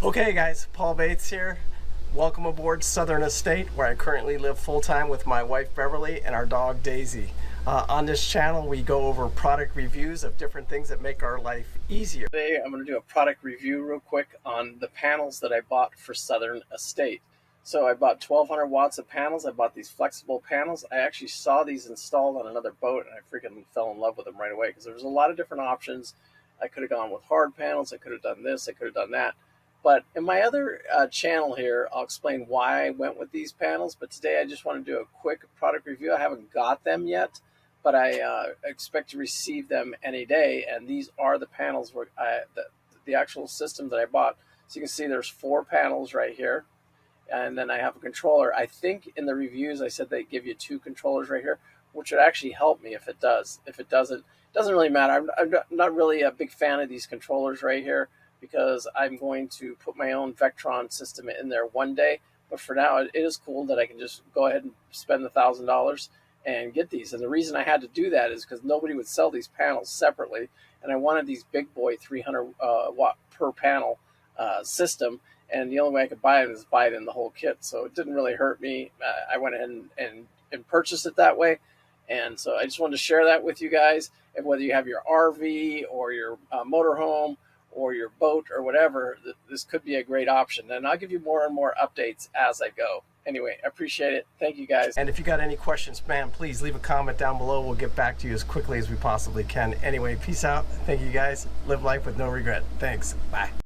Okay guys, Paul Bates here. Welcome aboard Southern Estate, where I currently live full-time with my wife Beverly and our dog Daisy. On this channel we go over product reviews of different things that make our life easier. Today I'm going to do a product review real quick on the panels that I bought for Southern Estate. So I bought 1200 watts of panels. I bought these flexible panels. I actually saw these installed on another boat and I freaking fell in love with them right away because there was a lot of different options. I could have gone with hard panels, I could have done this, I could have done that. But in my other channel here, I'll explain why I went with these panels. But today I just want to do a quick product review. I haven't got them yet, but I expect to receive them any day. And these are the panels where the actual system that I bought. So you can see there's 4 panels right here. And then I have a controller. I think in the reviews I said they give you 2 controllers right here, which would actually help me if it does. If it doesn't, it doesn't really matter. I'm not really a big fan of these controllers right here, because I'm going to put my own Vectron system in there one day. But for now, it is cool that I can just go ahead and spend $1,000 and get these. And the reason I had to do that is because nobody would sell these panels separately. And I wanted these big boy 300 watt per panel system. And the only way I could buy it is buy it in the whole kit. So it didn't really hurt me. I went ahead and purchased it that way. And so I just wanted to share that with you guys. And whether you have your RV or your motorhome, or your boat or whatever, this could be a great option. And I'll give you more and more updates as I go. Anyway, I appreciate it. Thank you guys. And if you got any questions, man, please leave a comment down below. We'll get back to you as quickly as we possibly can. Anyway, peace out. Thank you guys. Live life with no regret. Thanks. Bye.